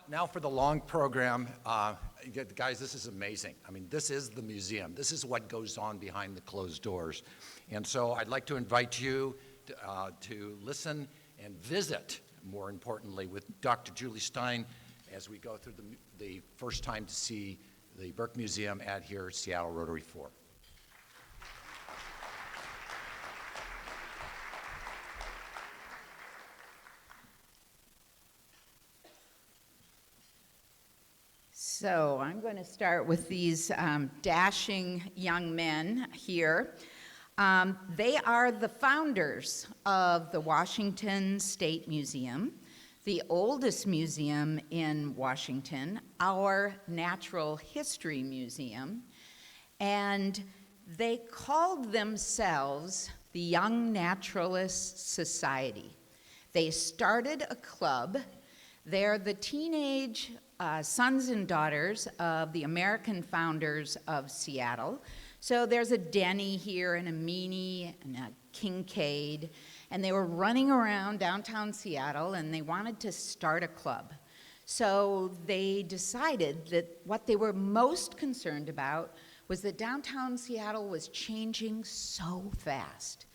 Now for the long program. Guys, this is amazing. I mean, this is the museum. This is what goes on behind the closed doors. And so I'd like to invite you to listen and visit, more importantly, with Dr. Julie Stein as we go through the first time to see the Burke Museum at here, Seattle Rotary 4. So I'm going to start with these dashing young men here. They are the founders of the Washington State Museum, the oldest museum in Washington, our natural history museum, and they called themselves the Young Naturalist Society. They started a club. They're the teenage sons and daughters of the American founders of Seattle. So there's a Denny here and a Meany and a Kincaid, and they were running around downtown Seattle and they wanted to start a club. So they decided that what they were most concerned about was that downtown Seattle was changing so fast.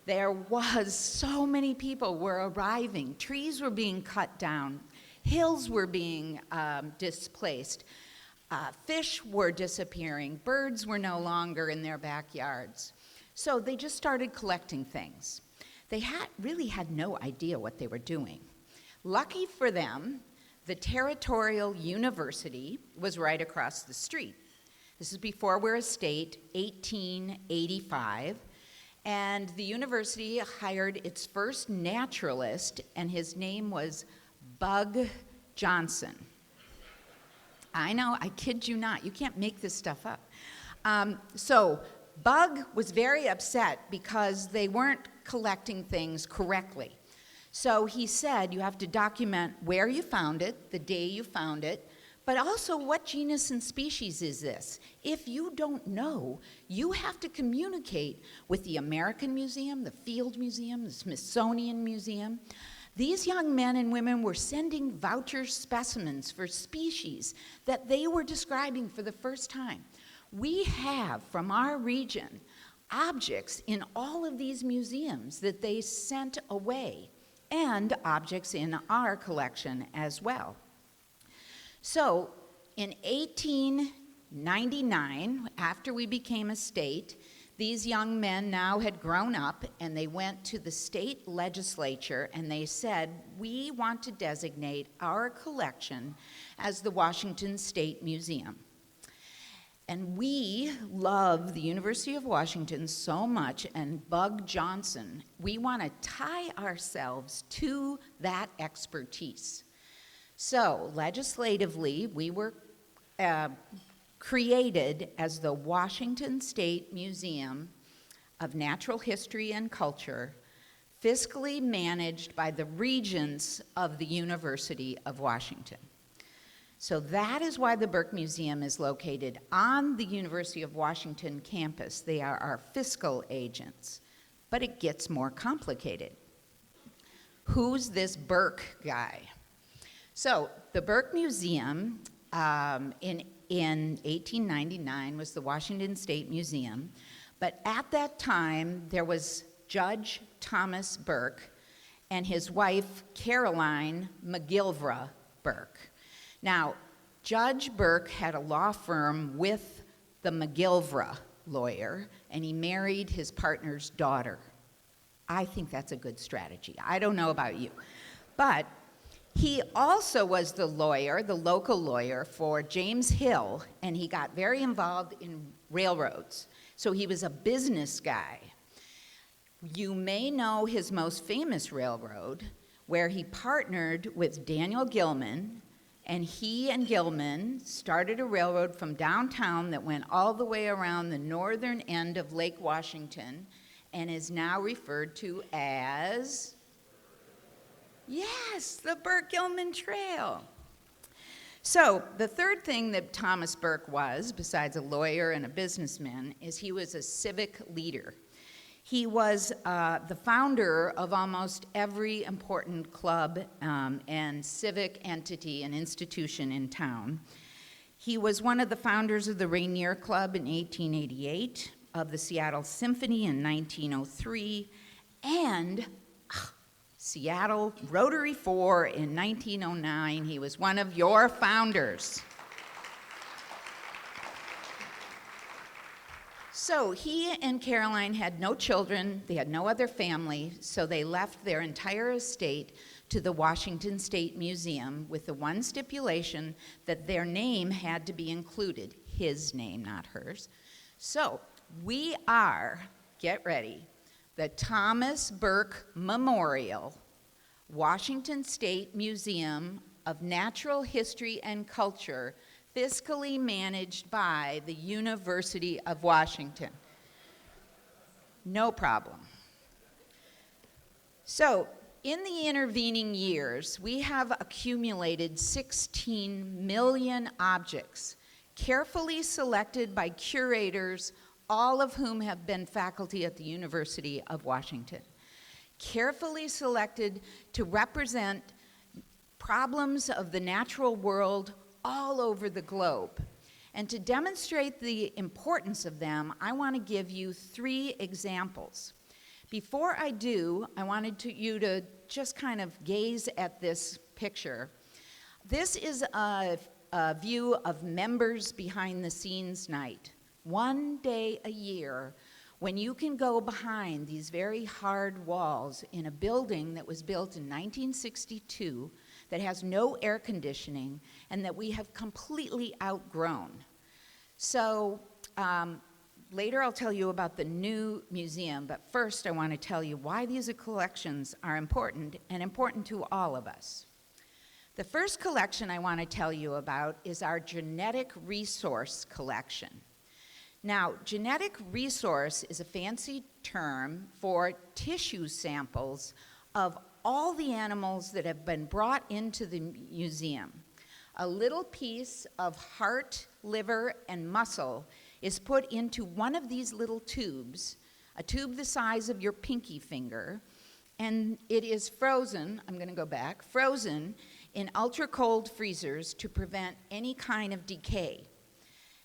There was so many people were arriving, trees were being cut down, hills were being displaced, fish were disappearing, birds were no longer in their backyards. So they just started collecting things. They really had no idea what they were doing. Lucky for them, the Territorial University was right across the street. This is before we're a state, 1885. And the university hired its first naturalist, and his name was Bug Johnson. I know, I kid you not. You can't make this stuff up. So Bug was very upset because they weren't collecting things correctly. So he said, you have to document where you found it, the day you found it, but also what genus and species is this? If you don't know, you have to communicate with the American Museum, the Field Museum, the Smithsonian Museum. These young men and women were sending voucher specimens for species that they were describing for the first time. We have, from our region, objects in all of these museums that they sent away, and objects in our collection as well. So in 1899, after we became a state, these young men now had grown up and they went to the state legislature and they said, we want to designate our collection as the Washington State Museum. And we love the University of Washington so much, and Bug Johnson, we want to tie ourselves to that expertise. So legislatively, we were created as the Washington State Museum of Natural History and Culture, fiscally managed by the regents of the University of Washington. So that is why the Burke Museum is located on the University of Washington campus. They are our fiscal agents, but it gets more complicated. Who's this Burke guy? So the Burke Museum in 1899 was the Washington State Museum, but at that time there was Judge Thomas Burke and his wife Caroline McGilvra Burke. Now, Judge Burke had a law firm with the McGilvra lawyer, and he married his partner's daughter. I think that's a good strategy. I don't know about you, but he also was the lawyer, the local lawyer for James Hill, and he got very involved in railroads. So he was a business guy. You may know his most famous railroad, where he partnered with Daniel Gilman, and he and Gilman started a railroad from downtown that went all the way around the northern end of Lake Washington and is now referred to as, yes, the Burke-Gilman Trail. So the third thing that Thomas Burke was, besides a lawyer and a businessman, is he was a civic leader. He was the founder of almost every important club and civic entity and institution in town. He was one of the founders of the Rainier Club in 1888, of the Seattle Symphony in 1903, and Seattle Rotary 4 in 1909. He was one of your founders. So he and Caroline had no children, they had no other family, so they left their entire estate to the Washington State Museum with the one stipulation that their name had to be included, his name, not hers. So we are, get ready, the Thomas Burke Memorial, Washington State Museum of Natural History and Culture, fiscally managed by the University of Washington. No problem. So, in the intervening years, we have accumulated 16 million objects, carefully selected by curators, all of whom have been faculty at the University of Washington. Carefully selected to represent problems of the natural world all over the globe. And to demonstrate the importance of them, I want to give you 3 examples. Before I do, I wanted you to just kind of gaze at this picture. This is a view of members behind the scenes night. One day a year, when you can go behind these very hard walls in a building that was built in 1962, that has no air conditioning, and that we have completely outgrown. So later I'll tell you about the new museum, but first I want to tell you why these collections are important, and important to all of us. The first collection I want to tell you about is our genetic resource collection. Now, genetic resource is a fancy term for tissue samples of all the animals that have been brought into the museum. A little piece of heart, liver, and muscle is put into one of these little tubes, a tube the size of your pinky finger, and it is frozen, I'm going to go back, frozen in ultra-cold freezers to prevent any kind of decay.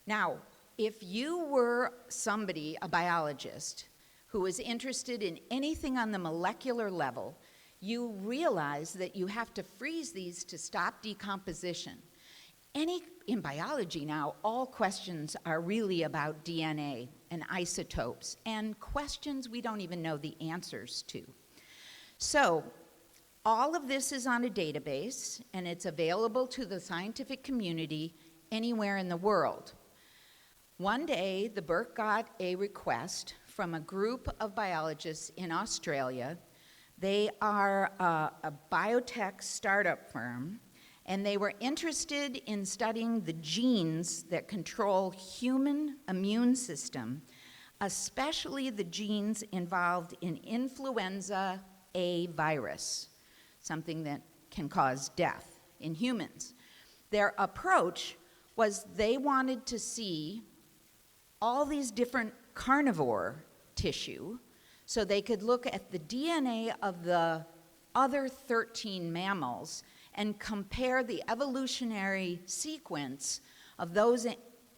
Now, if you were somebody, a biologist, who was interested in anything on the molecular level, you realize that you have to freeze these to stop decomposition. In biology now, all questions are really about DNA and isotopes, and questions we don't even know the answers to. So, all of this is on a database, and it's available to the scientific community anywhere in the world. One day, the Burke got a request from a group of biologists in Australia. They are a biotech startup firm, and they were interested in studying the genes that control human immune system, especially the genes involved in influenza A virus, something that can cause death in humans. Their approach was they wanted to see all these different carnivore tissue, so they could look at the DNA of the other 13 mammals and compare the evolutionary sequence of those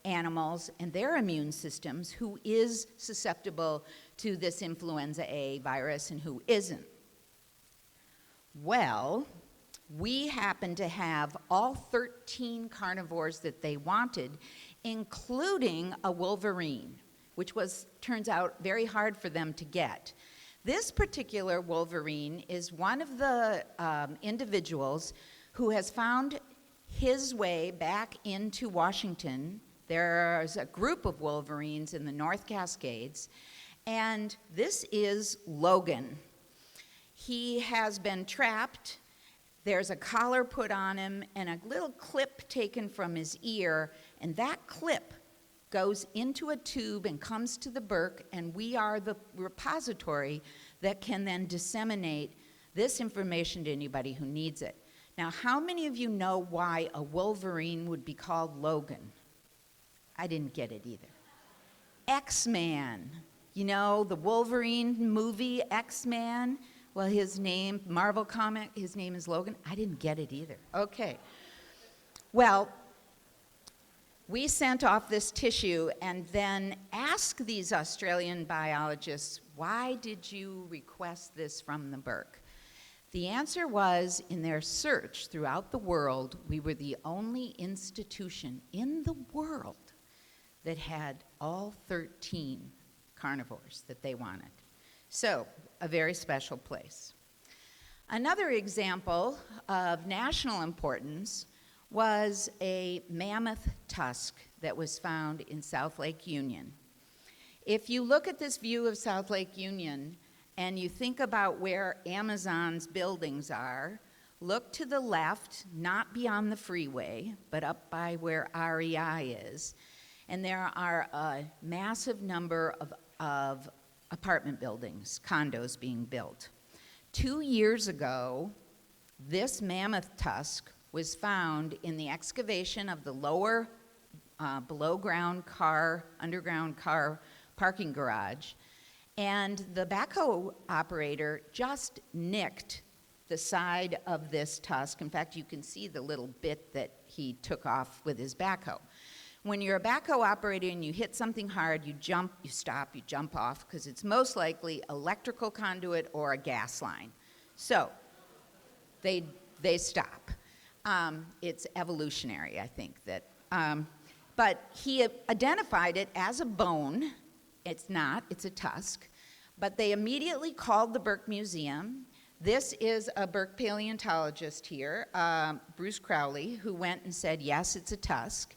animals and their immune systems, who is susceptible to this influenza A virus and who isn't. Well, we happen to have all 13 carnivores that they wanted, including a Wolverine, which turns out very hard for them to get. This particular Wolverine is one of the individuals who has found his way back into Washington. There's a group of Wolverines in the North Cascades, and this is Logan. He has been trapped. There's a collar put on him and a little clip taken from his ear, and that clip goes into a tube and comes to the Burke, and we are the repository that can then disseminate this information to anybody who needs it. Now, how many of you know why a Wolverine would be called Logan? I didn't get it either. X-Man. You know, the Wolverine movie, X-Man, well, his name, Marvel comic, his name is Logan. I didn't get it either. Okay. Well, we sent off this tissue and then asked these Australian biologists, why did you request this from the Burke? The answer was, in their search throughout the world, we were the only institution in the world that had all 13 carnivores that they wanted. So, a very special place. Another example of national importance was a mammoth tusk that was found in South Lake Union. If you look at this view of South Lake Union and you think about where Amazon's buildings are, look to the left, not beyond the freeway, but up by where REI is, and there are a massive number of apartment buildings, condos being built. 2 years ago, this mammoth tusk was found in the excavation of the lower below-ground car, underground car parking garage, and the backhoe operator just nicked the side of this tusk. In fact, you can see the little bit that he took off with his backhoe. When you're a backhoe operator and you hit something hard, you jump, you stop, you jump off, because it's most likely electrical conduit or a gas line. So they stop. It's evolutionary, I think. But he identified it as a bone. It's not, it's a tusk. But they immediately called the Burke Museum. This is a Burke paleontologist here, Bruce Crowley, who went and said, yes, it's a tusk.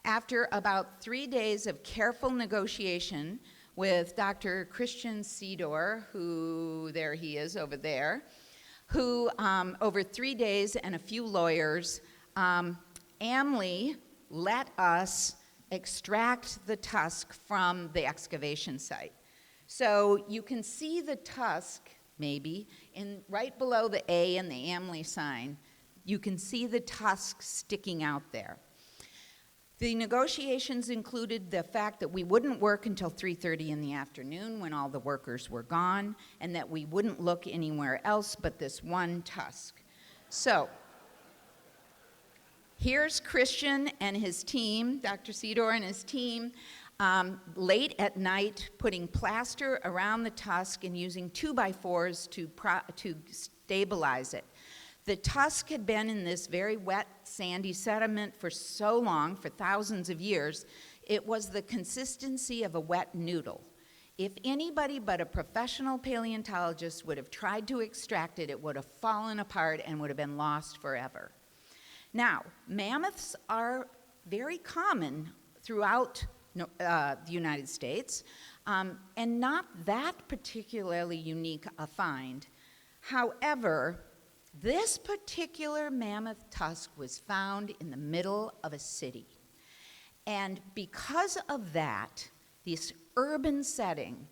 After about 3 days of careful negotiation with Dr. Christian Seedor, who, there he is over there, who, over 3 days and a few lawyers, AMLE let us extract the tusk from the excavation site. So you can see the tusk, maybe, right below the A and the AMLE sign. You can see the tusk sticking out there. The negotiations included the fact that we wouldn't work until 3:30 in the afternoon when all the workers were gone, and that we wouldn't look anywhere else but this one tusk. So here's Christian and his team, Dr. Seedor and his team, late at night putting plaster around the tusk and using 2x4s to stabilize it. The tusk had been in this very wet, sandy sediment for so long, for thousands of years, it was the consistency of a wet noodle. If anybody but a professional paleontologist would have tried to extract it, it would have fallen apart and would have been lost forever. Now, mammoths are very common throughout the United States, and not that particularly unique a find. However, this particular mammoth tusk was found in the middle of a city. And because of that, this urban setting,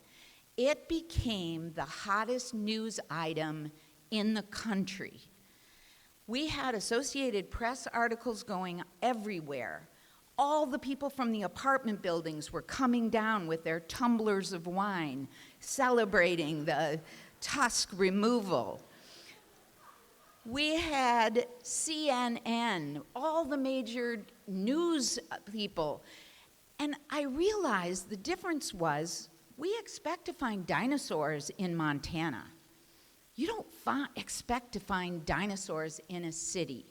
it became the hottest news item in the country. We had Associated Press articles going everywhere. All the people from the apartment buildings were coming down with their tumblers of wine, celebrating the tusk removal. We had CNN, all the major news people, and I realized the difference was we expect to find dinosaurs in Montana. You don't expect to find dinosaurs in a city.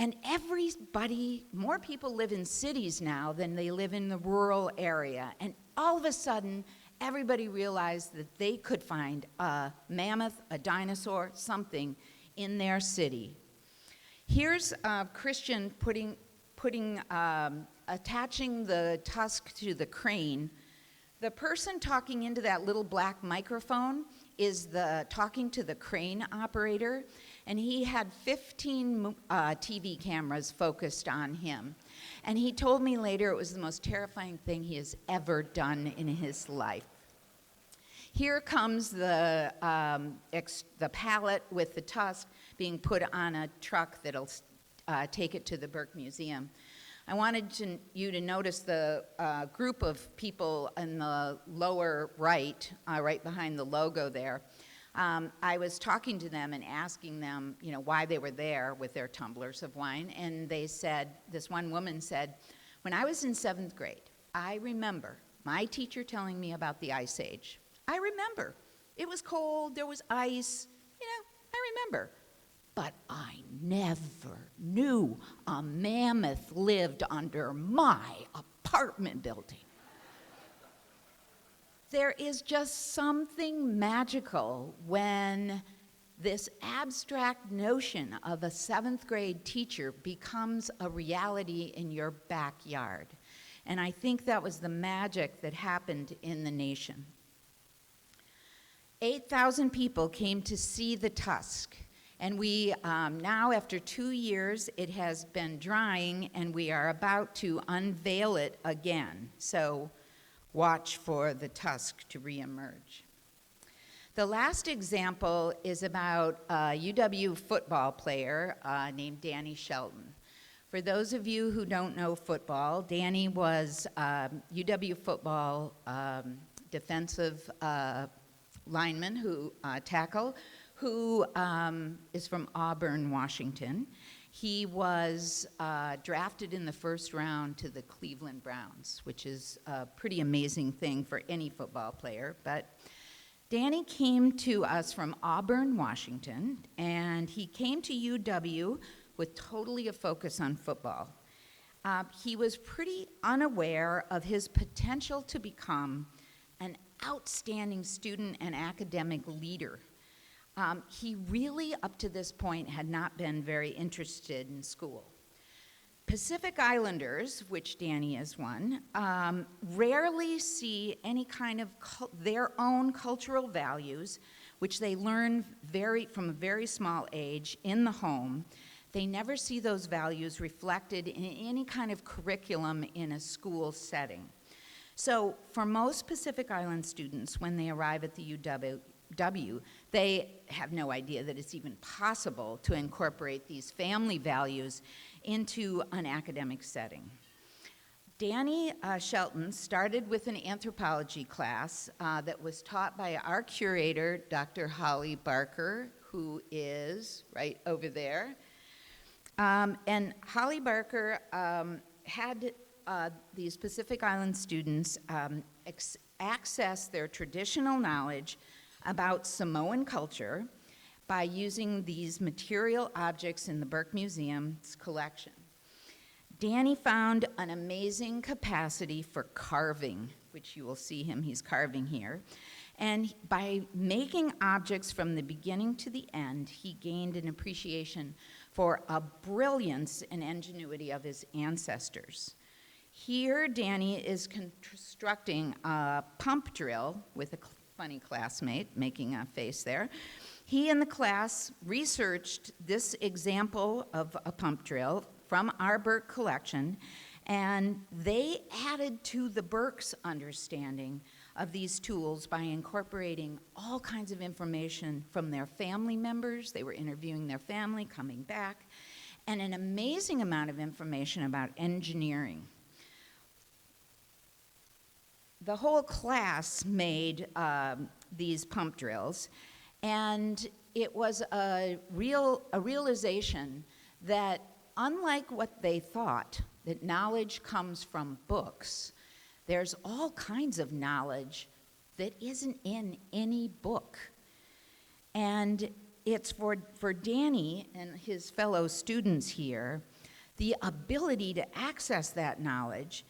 And more people live in cities now than they live in the rural area. And all of a sudden, everybody realized that they could find a mammoth, a dinosaur, something in their city. Here's Christian attaching the tusk to the crane. The person talking into that little black microphone is talking to the crane operator, and he had 15 TV cameras focused on him. And he told me later it was the most terrifying thing he has ever done in his life. Here comes the pallet with the tusk being put on a truck that'll take it to the Burke Museum. I wanted you to notice the group of people in the lower right, right behind the logo there. I was talking to them and asking them, why they were there with their tumblers of wine, and they said, this one woman said, when I was in 7th grade, I remember my teacher telling me about the Ice Age. I remember. It was cold, there was ice, I remember. But I never knew a mammoth lived under my apartment building. There is just something magical when this abstract notion of a 7th grade teacher becomes a reality in your backyard. And I think that was the magic that happened in the nation. 8,000 people came to see the Tusk. And we, now after 2 years, it has been drying, and we are about to unveil it again. So watch for the Tusk to reemerge. The last example is about a UW football player named Danny Shelton. For those of you who don't know football, Danny was UW football defensive lineman tackle, who is from Auburn, Washington. He was drafted in the first round to the Cleveland Browns, which is a pretty amazing thing for any football player. But Danny came to us from Auburn, Washington, and he came to UW with totally a focus on football. He was pretty unaware of his potential to become an outstanding student and academic leader. He really, up to this point, had not been very interested in school. Pacific Islanders, which Danny is one, rarely see any kind of their own cultural values, which they learn from a very small age in the home. They never see those values reflected in any kind of curriculum in a school setting. So for most Pacific Island students, when they arrive at the UW, they have no idea that it's even possible to incorporate these family values into an academic setting. Danny Shelton started with an anthropology class that was taught by our curator, Dr. Holly Barker, who is right over there. And Holly Barker had these Pacific Island students access their traditional knowledge about Samoan culture by using these material objects in the Burke Museum's collection. Danny found an amazing capacity for carving, which you will see he's carving here. And by making objects from the beginning to the end, he gained an appreciation for a brilliance and ingenuity of his ancestors. Here, Danny is constructing a pump drill with a funny classmate making a face there. He and the class researched this example of a pump drill from our Burke collection, and they added to the Burke's understanding of these tools by incorporating all kinds of information from their family members. They were interviewing their family, coming back, and an amazing amount of information about engineering. The whole class made these pump drills, and it was a realization that unlike what they thought, that knowledge comes from books, there's all kinds of knowledge that isn't in any book. And it's for Danny and his fellow students here, the ability to access that knowledge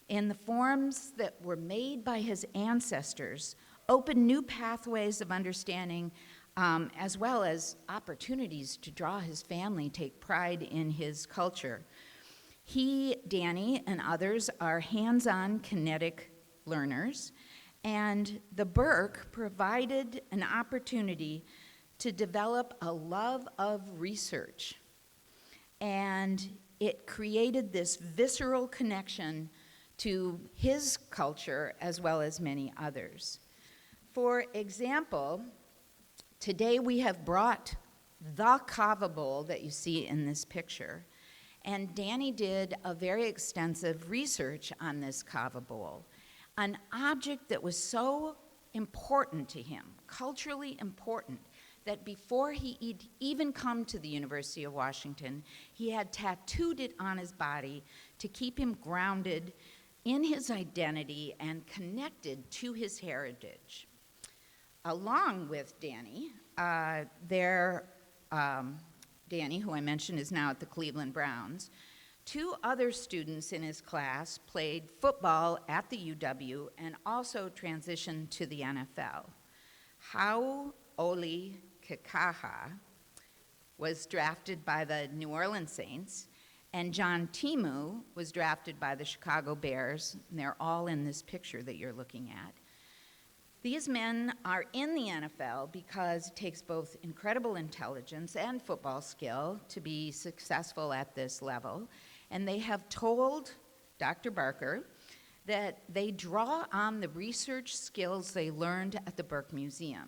in the forms that were made by his ancestors opened new pathways of understanding, as well as opportunities to draw his family, take pride in his culture. He, Danny, and others are hands-on kinetic learners, and the Burke provided an opportunity to develop a love of research. And it created this visceral connection to his culture as well as many others. For example, today we have brought the kava bowl that you see in this picture, And Danny did a very extensive research on this kava bowl, an object that was so important to him, culturally important, that before he'd even come to the University of Washington, he had tattooed it on his body to keep him grounded in his identity and connected to his heritage. Along with Danny, Danny, who I mentioned is now at the Cleveland Browns, 2 other students in his class played football at the UW and also transitioned to the NFL. Hau Oli Kikaha was drafted by the New Orleans Saints, and John Timu was drafted by the Chicago Bears, and they're all in this picture that you're looking at. These men are in the NFL because it takes both incredible intelligence and football skill to be successful at this level, and they have told Dr. Barker that they draw on the research skills they learned at the Burke Museum.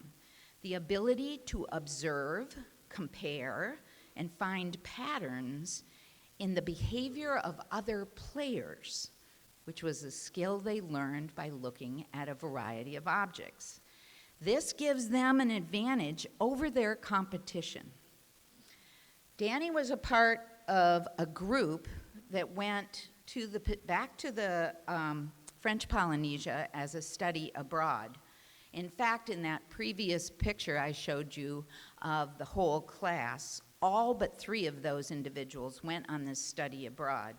The ability to observe, compare, and find patterns in the behavior of other players, which was a skill they learned by looking at a variety of objects. This gives them an advantage over their competition. Danny was a part of a group that went back to the French Polynesia as a study abroad. In fact, in that previous picture I showed you of the whole class, all but 3 of those individuals went on this study abroad.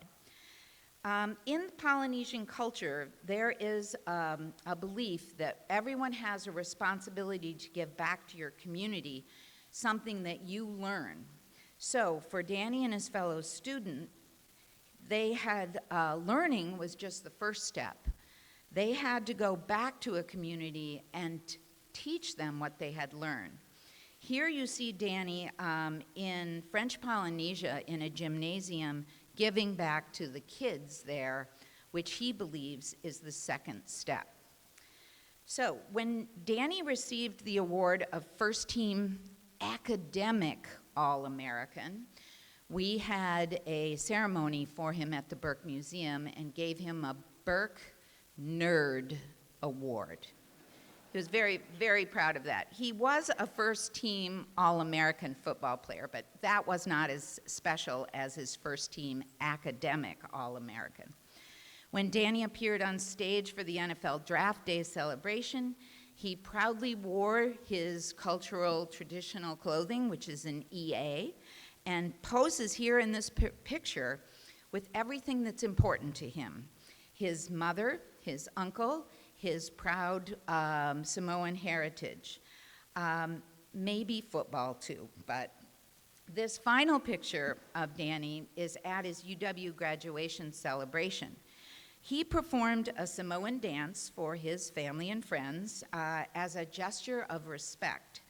In Polynesian culture, there is a belief that everyone has a responsibility to give back to your community something that you learn. So for Danny and his fellow student, they had learning was just the first step. They had to go back to a community and teach them what they had learned. Here you see Danny in French Polynesia in a gymnasium giving back to the kids there, which he believes is the second step. So when Danny received the award of First Team Academic All-American, we had a ceremony for him at the Burke Museum and gave him a Burke Nerd Award. He was very, very proud of that. He was a first-team All-American football player, but that was not as special as his first-team academic All-American. When Danny appeared on stage for the NFL Draft Day celebration, he proudly wore his cultural traditional clothing, which is an EA, and poses here in this picture with everything that's important to him. His mother, his uncle, his proud Samoan heritage, maybe football too, but this final picture of Danny is at his UW graduation celebration. He performed a Samoan dance for his family and friends as a gesture of respect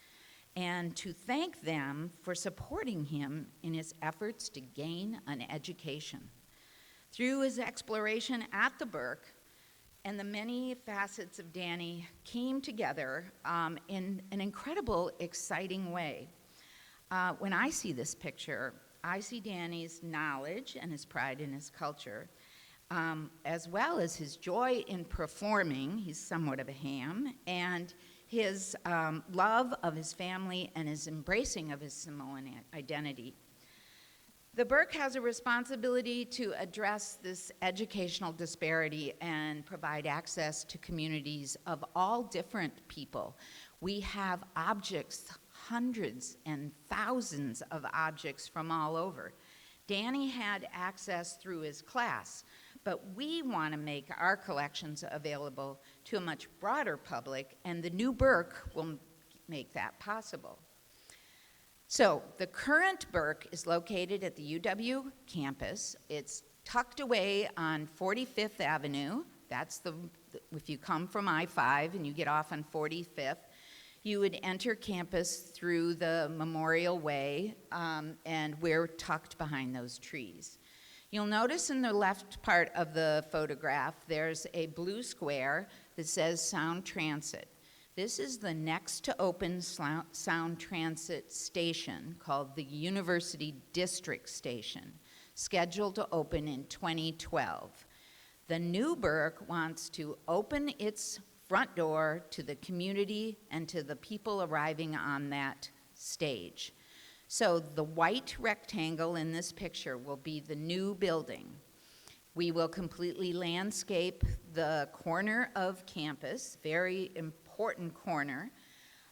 and to thank them for supporting him in his efforts to gain an education. Through his exploration at the Burke, and the many facets of Danny came together in an incredible, exciting way. When I see this picture, I see Danny's knowledge and his pride in his culture, as well as his joy in performing. He's somewhat of a ham, and his love of his family and his embracing of his Samoan identity. The Burke has a responsibility to address this educational disparity and provide access to communities of all different people. We have objects, hundreds and thousands of objects from all over. Danny had access through his class, but we want to make our collections available to a much broader public, and the new Burke will make that possible. So the current Burke is located at the UW campus. It's tucked away on 45th Avenue. That's if you come from I-5 and you get off on 45th, you would enter campus through the Memorial Way, and we're tucked behind those trees. You'll notice in the left part of the photograph, there's a blue square that says Sound Transit. This is the next to open Sound Transit station called the University District Station. scheduled to open in 2012. The new Burke wants to open its front door to the community and to the people arriving on that stage. So the white rectangle in this picture will be the new building. We will completely landscape the corner of campus, very important corner.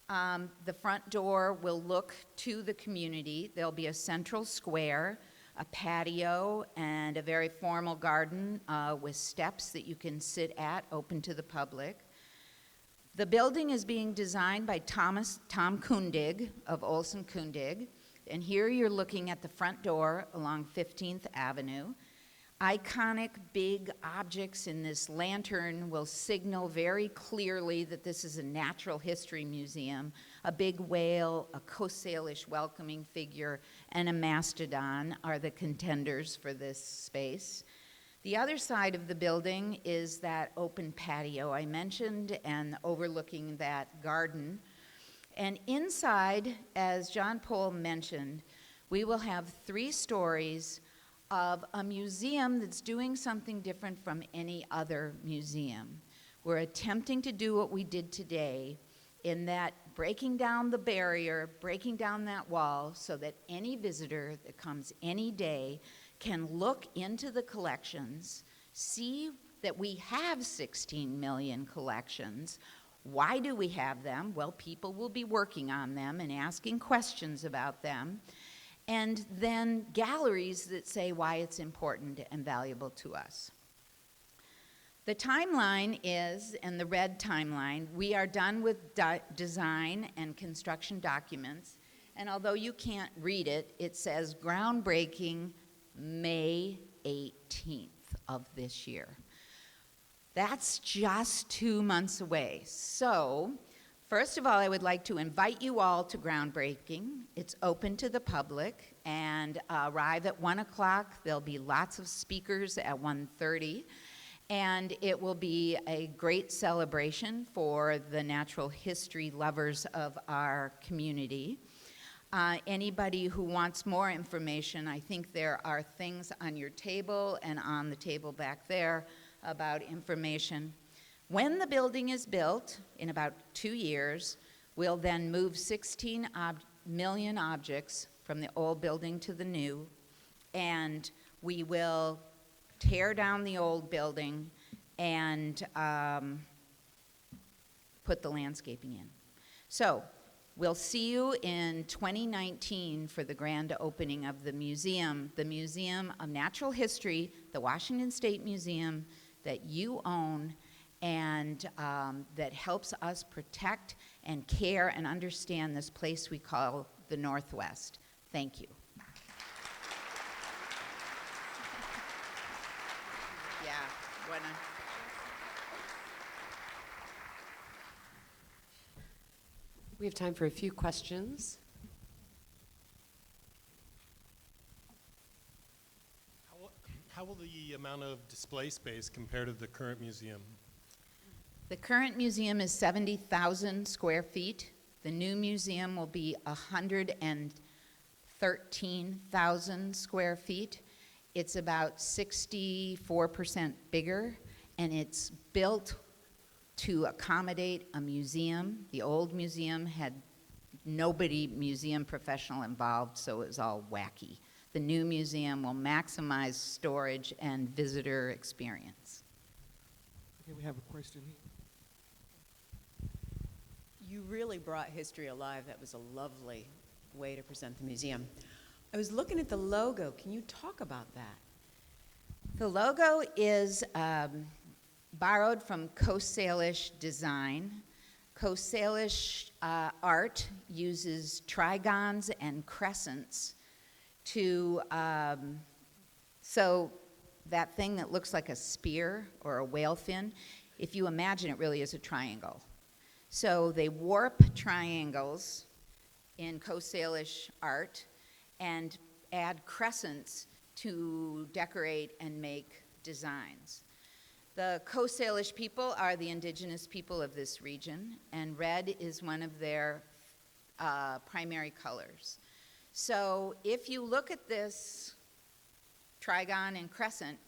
The front door will look to the community. There'll be a central square, a patio, and a very formal garden with steps that you can sit at, open to the public. The building is being designed by Tom Kundig of Olson Kundig. And here you're looking at the front door along 15th Avenue. Iconic big objects in this lantern will signal very clearly that this is a natural history museum. A big whale, a Coast Salish welcoming figure, and a mastodon are the contenders for this space. The other side of the building is that open patio I mentioned and overlooking that garden. And inside, as John Pohl mentioned, we will have 3 stories of a museum that's doing something different from any other museum. We're attempting to do what we did today in that breaking down the barrier, breaking down that wall so that any visitor that comes any day can look into the collections, see that we have 16 million collections. Why do we have them? Well, people will be working on them and asking questions about them. And then galleries that say why it's important and valuable to us. The timeline is, in the red timeline, we are done with design and construction documents. And although you can't read it, it says groundbreaking May 18th of this year. That's just 2 months away. So, first of all, I would like to invite you all to groundbreaking. It's open to the public, and arrive at 1 o'clock. There'll be lots of speakers at 1:30, and it will be a great celebration for the natural history lovers of our community. Anybody who wants more information, I think there are things on your table and on the table back there about information. When the building is built, in about 2 years, we'll then move 16 million objects from the old building to the new, and we will tear down the old building and put the landscaping in. So, we'll see you in 2019 for the grand opening of the Museum of Natural History, the Washington State Museum that you own, and that helps us protect and care and understand this place we call the Northwest. Thank you. We have time for a few questions. How will the amount of display space compare to the current museum? The current museum is 70,000 square feet. The new museum will be 113,000 square feet. It's about 64% bigger, and it's built to accommodate a museum. The old museum had nobody museum professional involved, so it was all wacky. The new museum will maximize storage and visitor experience. Okay, we have a question here. You really brought history alive. That was a lovely way to present the museum. I was looking at the logo. Can you talk about that? The logo is borrowed from Coast Salish design. Coast Salish art uses trigons and crescents to, so that thing that looks like a spear or a whale fin, if you imagine it really is a triangle. So they warp triangles in Coast Salish art and add crescents to decorate and make designs. The Coast Salish people are the indigenous people of this region, and red is one of their primary colors. So if you look at this trigon and crescent,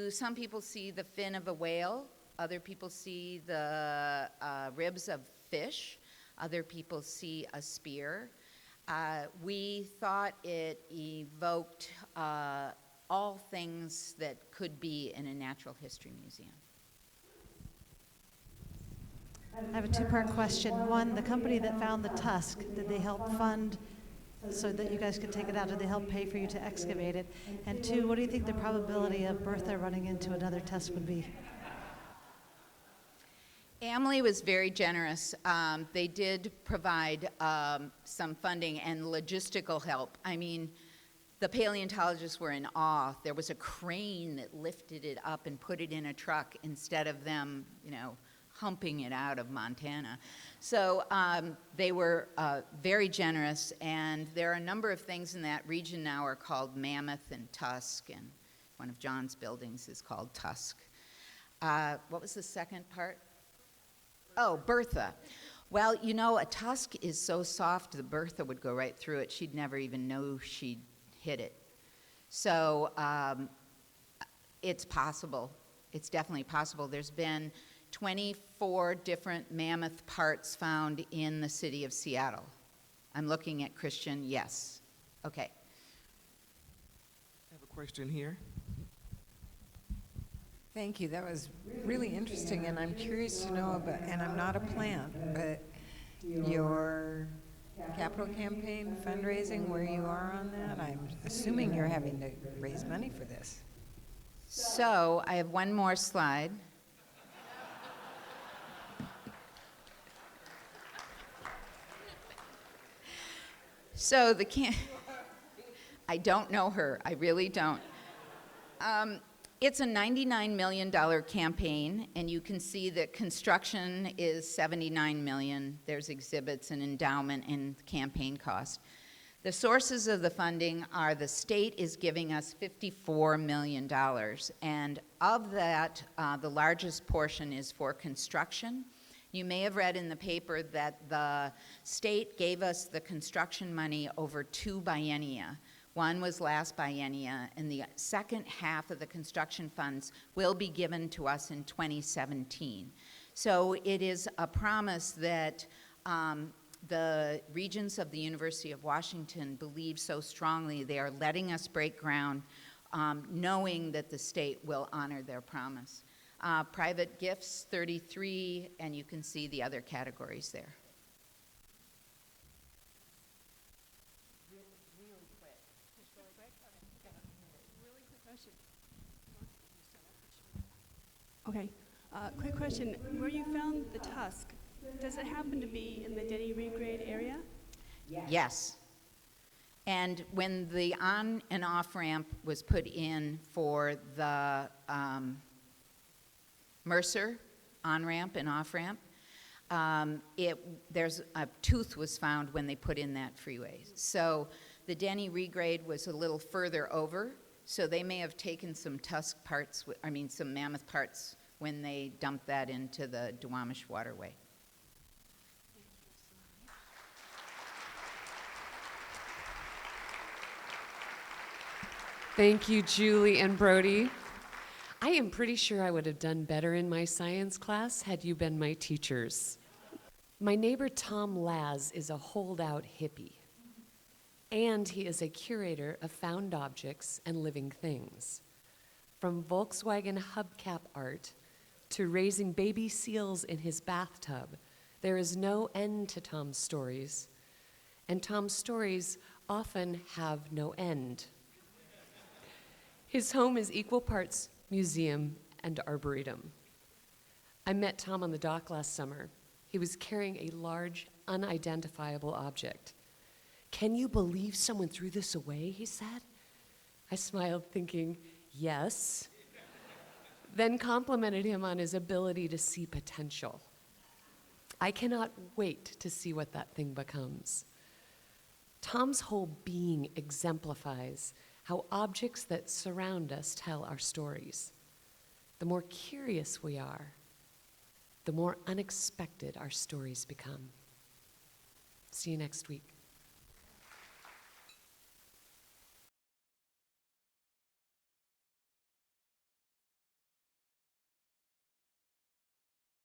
some people see the fin of a whale, other people see the ribs of fish, other people see a spear. We thought it evoked all things that could be in a natural history museum. I have a two-part question. One, the company that found the Tusk, did they help fund so that you guys could take it out? Did they help pay for you to excavate it? And two, what do you think the probability of Bertha running into another Tusk would be? Emily was very generous. They did provide some funding and logistical help. I mean, the paleontologists were in awe. There was a crane that lifted it up and put it in a truck instead of them, humping it out of Montana. So they were very generous, and there are a number of things in that region now are called Mammoth and Tusk, and one of John's buildings is called Tusk. What was the second part? Oh, Bertha. Well, a tusk is so soft the Bertha would go right through it. She'd never even know she'd hit it. So it's possible. It's definitely possible. There's been 24 different mammoth parts found in the city of Seattle. I'm looking at Christian. Yes. Okay. I have a question here. Thank you. That was really interesting, and I'm curious to know about, and I'm not a plant, but your capital campaign fundraising, where you are on that. I'm assuming you're having to raise money for this. So I have one more slide. So I don't know her. I really don't. It's a $99 million campaign, and you can see that construction is $79 million. There's exhibits and endowment and campaign cost. The sources of the funding are the state is giving us $54 million, and of that, the largest portion is for construction. You may have read in the paper that the state gave us the construction money over 2 biennia. One was last biennia, and the second half of the construction funds will be given to us in 2017. So it is a promise that the regents of the University of Washington believe so strongly. They are letting us break ground, knowing that the state will honor their promise. Private gifts, 33, and you can see the other categories there. Okay, quick question. Where you found the tusk, does it happen to be in the Denny regrade area? Yes. And when the on and off ramp was put in for the Mercer on ramp and off ramp, there's a tooth was found when they put in that freeway. So the Denny regrade was a little further over. So they may have taken some Tusk parts, some Mammoth parts when they dumped that into the Duwamish waterway. Thank you, Julie and Brody. I am pretty sure I would have done better in my science class had you been my teachers. My neighbor Tom Laz is a holdout hippie, and he is a curator of found objects and living things. From Volkswagen hubcap art to raising baby seals in his bathtub, there is no end to Tom's stories, and Tom's stories often have no end. His home is equal parts museum and arboretum. I met Tom on the dock last summer. He was carrying a large, unidentifiable object. "Can you believe someone threw this away?" he said. I smiled, thinking, yes, then complimented him on his ability to see potential. I cannot wait to see what that thing becomes. Tom's whole being exemplifies how objects that surround us tell our stories. The more curious we are, the more unexpected our stories become. See you next week.